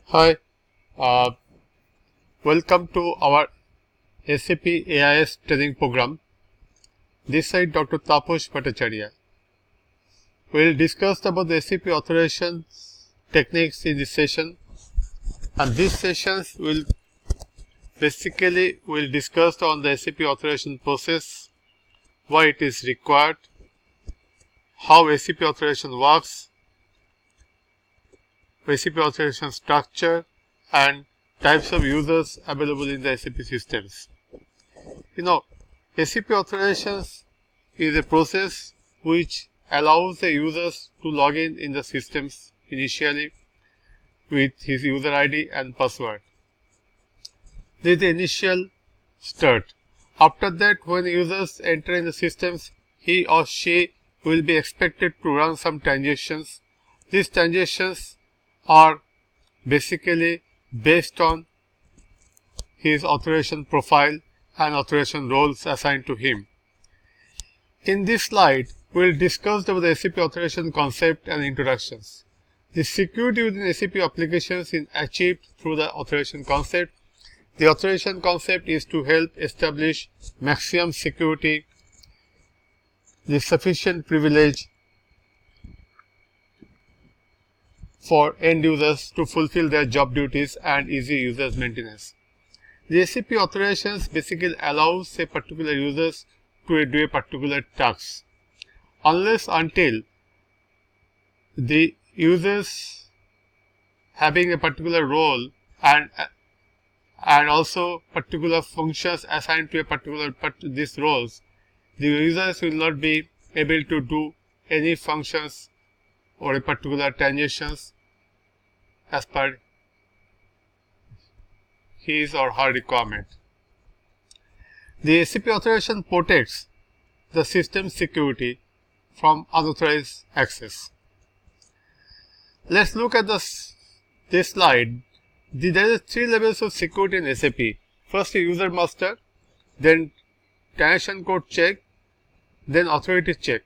Hi, uh, welcome to our SAP AIS training program. This side Dr. Taposh Bhattacharya. We will discuss about the SAP authorization techniques in this session, and these sessions will discuss on the SAP authorization process, why it is required, how SAP authorization works, SAP authorization structure, and types of users available in the SAP systems. SAP authorizations is a process which allows the users to log in the systems initially with his user ID and password. This is the initial start. After that, when users enter in the systems, he or she will be expected to run some transactions. These transactions are basically based on his authorization profile and authorization roles assigned to him. In this slide, we will discuss about the SAP Authorization Concept and Introductions. The security within SAP applications is achieved through the Authorization Concept. The Authorization Concept is to help establish maximum security, the sufficient privilege for end users to fulfill their job duties and easy users maintenance. The SAP authorizations basically allows a particular users to do a particular task. Unless until the users having a particular role and also particular functions assigned to a particular these roles, the users will not be able to do any functions or a particular transactions as per his or her requirement. The SAP authorization protects the system security from unauthorized access. Let's look at this slide. There are three levels of security in SAP. First, user master, then transaction code check, then authority check.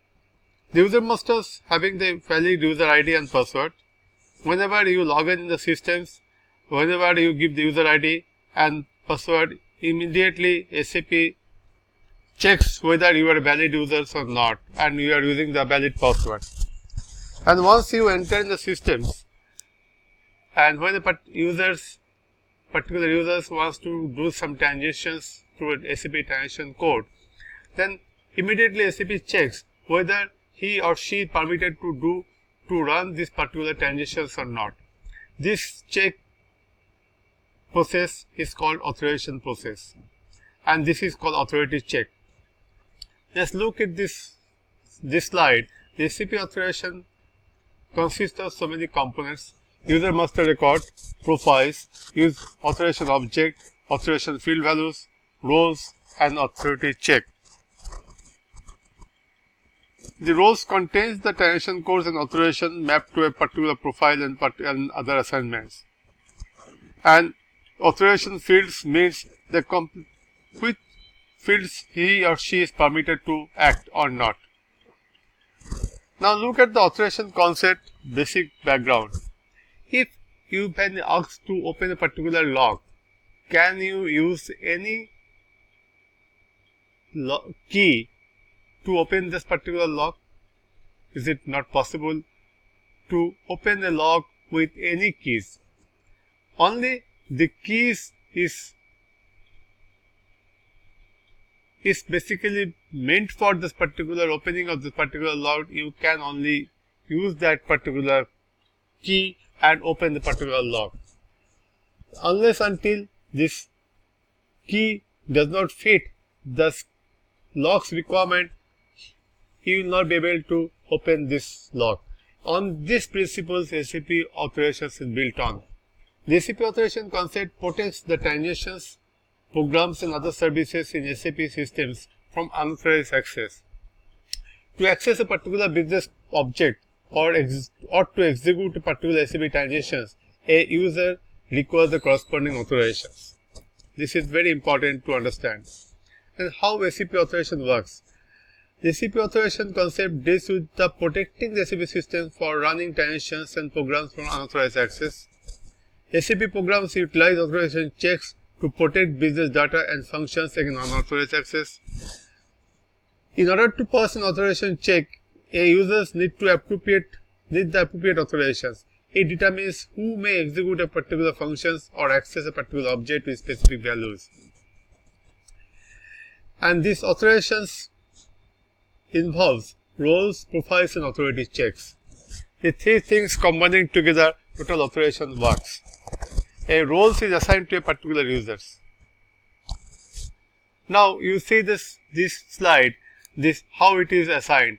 The user masters having the valid user ID and password. Whenever you log in the systems, whenever you give the user ID and password, immediately SAP checks whether you are a valid user or not and you are using the valid password. And once you enter in the systems, and when the particular users wants to do some transactions through a SAP transaction code, then immediately SAP checks whether he or she is permitted to run these particular transactions or not. This check process is called authorization process, and this is called authority check. Let's look at this slide. The SAP authorization consists of so many components: user master record, profiles, authorization object, authorization field values, roles, and authority check. The roles contains the transaction codes and authorization mapped to a particular profile and other assignments. And authorization fields means which fields he or she is permitted to act or not. Now look at the authorization concept basic background. If you've been asked to open a particular log, can you use any key to open this particular log? Is it not possible to open a log with any keys? Only the keys is basically meant for this particular opening of this particular log. You can only use that particular key and open the particular log. Unless until this key does not fit the log's requirement, you will not be able to open this log. On these principles, SAP authorizations is built on. The SAP authorization concept protects the transactions, programs and other services in SAP systems from unauthorized access. To access a particular business object or to execute a particular SAP transactions, a user requires the corresponding authorizations. This is very important to understand. And how SAP authorization works. The SAP authorization concept deals with protecting the SAP system for running transactions and programs from unauthorized access. SAP programs utilize authorization checks to protect business data and functions against unauthorized access. In order to pass an authorization check, a users need the appropriate authorizations. It determines who may execute a particular functions or access a particular object with specific values. And these authorizations involves roles, profiles, and authority checks. The three things combining together, total authorization works. A role is assigned to a particular user. Now you see this slide, how it is assigned.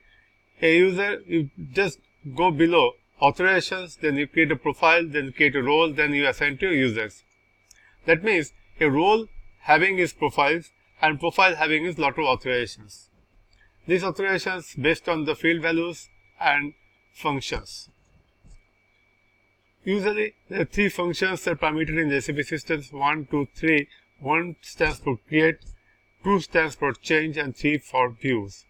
A user, you just go below authorizations, then you create a profile, then you create a role, then you assign to your users. That means a role having its profiles and profile having its lot of authorizations. These authorizations based on the field values and functions. Usually, the three functions are permitted in the SAP systems: 1, 2, 3. 1 stands for create, 2 stands for change, and 3 for views.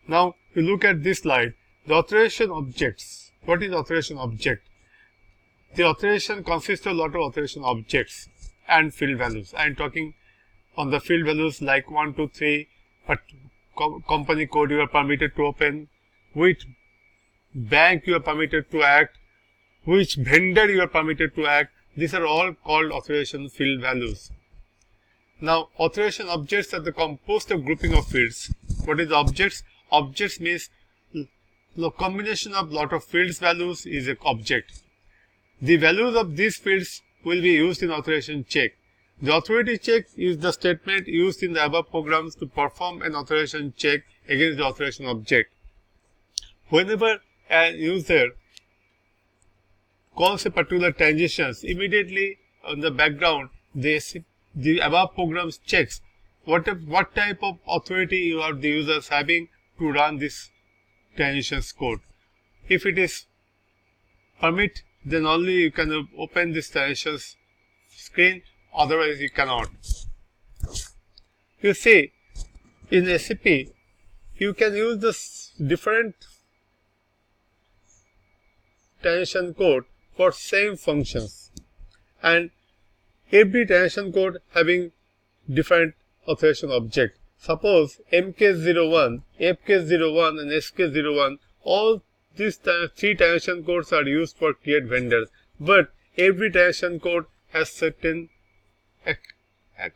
Now, if you look at this slide, the authorization objects. What is authorization object? The authorization consists of a lot of authorization objects and field values. I am talking on the field values like 1, 2, 3, but company code you are permitted to open, which bank you are permitted to act, which vendor you are permitted to act. These are all called authorization field values. Now, authorization objects are the composed of grouping of fields. What is objects? Objects means the combination of lot of fields values is an object. The values of these fields will be used in authorization check. The authority check is the statement used in the above programs to perform an authorization check against the authorization object. Whenever a user calls a particular transitions, immediately on the background, the above programs checks what type of authority you are the users having to run this transitions code. If it is permit, then only you can open this transitions screen, otherwise you cannot. You see, in SAP, you can use this different transition code for same functions, and every transition code having different authorization object. Suppose MK01, FK01 and SK01, all these three transition codes are used for create vendors, but every transition code has certain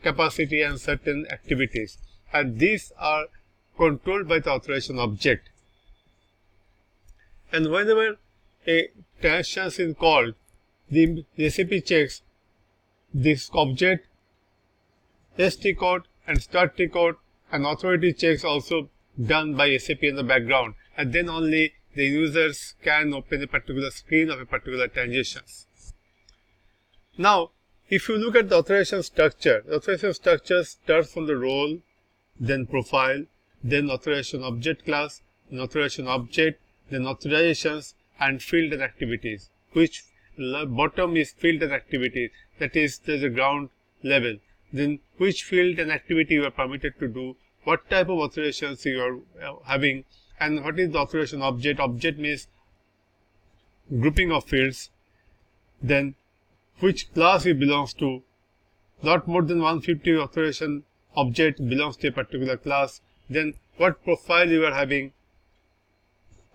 capacity and certain activities, and these are controlled by the authorization object. And whenever a transition is called, the SAP checks this object, ST code and start T code, and authority checks also done by SAP in the background, and then only the users can open a particular screen of a particular transitions. Now, if you look at the authorization structure, the authorization structure starts from the role, then profile, then authorization object class, then authorization object, then authorizations and field and activities, which bottom is field and activities, that is the ground level. Then which field and activity you are permitted to do, what type of authorizations you are having, and what is the authorization object. Object means grouping of fields. Then which class it belongs to. Not more than 150 authorization object belongs to a particular class. Then what profile you are having,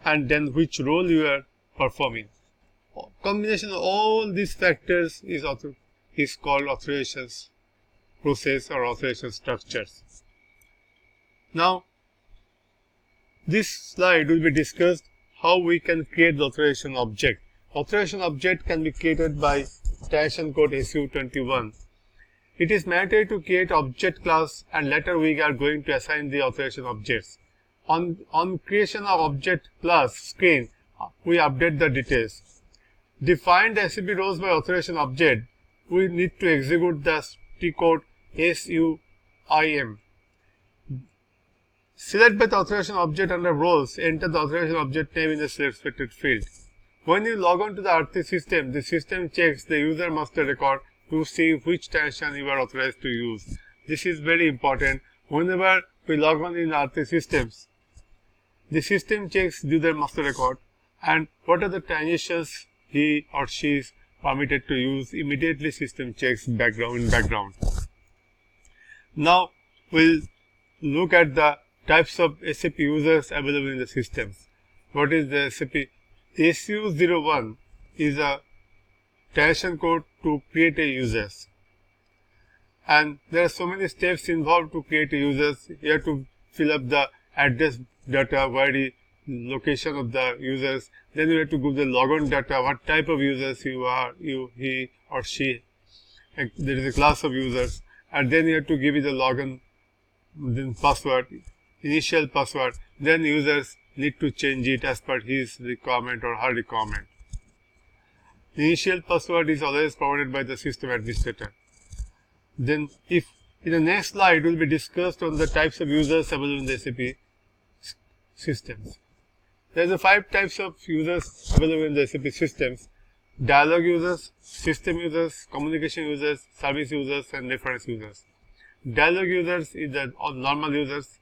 and then which role you are performing. Combination of all these factors is called authorizations process or authorization structures. Now, this slide will be discussed how we can create the authorization object. Authorization object can be created by transition code SU21. It is mandatory to create object class, and later we are going to assign the authorization objects. On creation of object class screen, we update the details. Define the SAP roles by authorization object. We need to execute the T code SUIM. Select by the authorization object under roles, enter the authorization object name in the selected field. When you log on to the RT system, the system checks the user master record to see which transition you are authorized to use. This is very important. Whenever we log on in RT systems, the system checks user master record and what are the transitions he or she is permitted to use immediately system checks in background. Now we'll look at the types of SAP users available in the systems. What is the SAP? SU01 is a transaction code to create a users. And there are so many steps involved to create a users. You have to fill up the address data, where the location of the users. Then you have to give the logon data, what type of users you are, he or she. And there is a class of users. And then you have to give it the login, then password, initial password. Then users need to change it as per his requirement or her requirement. The initial password is always provided by the system administrator. Then if in the next slide will be discussed on the types of users available in the SAP systems. There are 5 types of users available in the SAP systems: dialog users, system users, communication users, service users, and reference users. Dialog users is the normal users.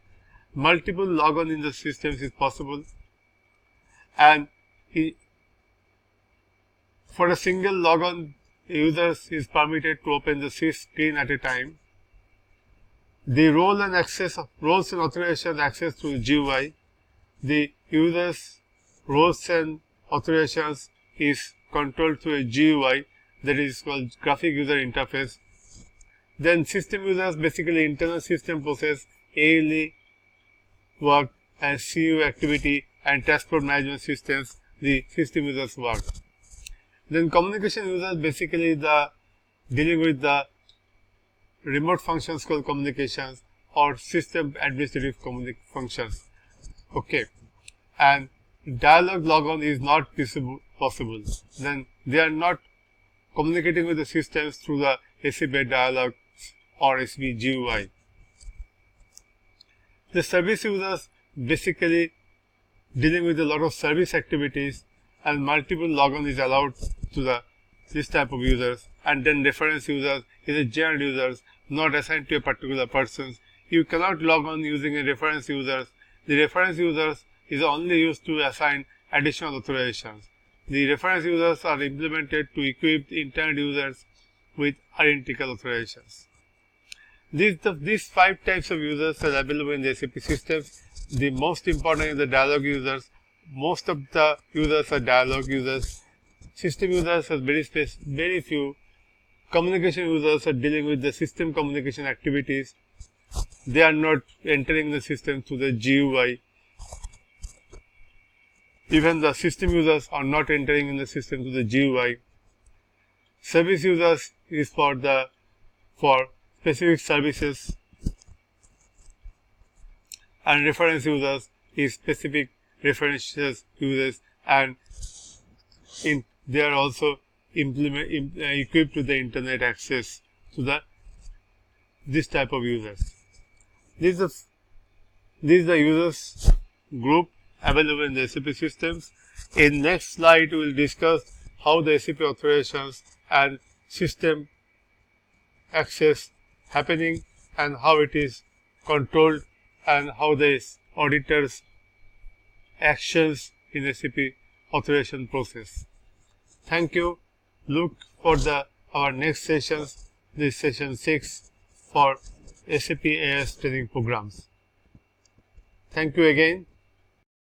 Multiple logon in the systems is possible, and for a single logon, users is permitted to open the screen at a time. The roles and authorization access through GUI. The users' roles and authorizations is controlled through a GUI, that is called graphic user interface. Then system users, basically internal system process, ALE work, and CU activity and transport management systems, the system users work. Then communication users, basically the dealing with the remote functions called communications or system administrative functions. Okay, and dialog logon is not possible. Then they are not communicating with the systems through the SAP dialog or SAP GUI. The service users, basically dealing with a lot of service activities, and multiple logon is allowed to this type of users. And then reference users is a general users not assigned to a particular person. You cannot log on using a reference users. The reference users is only used to assign additional authorizations. The reference users are implemented to equip the internal users with identical authorizations. These 5 types of users are available in the SAP systems. The most important is the dialog users. Most of the users are dialog users. System users are very few. Communication users are dealing with the system communication activities. They are not entering the system through the GUI. Even the system users are not entering in the system through the GUI. Service users is for specific services, and reference users is specific references users, and they are also equipped with the internet access to this type of users. This is the users group available in the SAP systems. In next slide, we will discuss how the SAP authorizations and system access happening and how it is controlled and how the auditors actions in SAP authorization process. Thank you. Look for our next sessions, this session 6 for SAP AS training programs. Thank you again.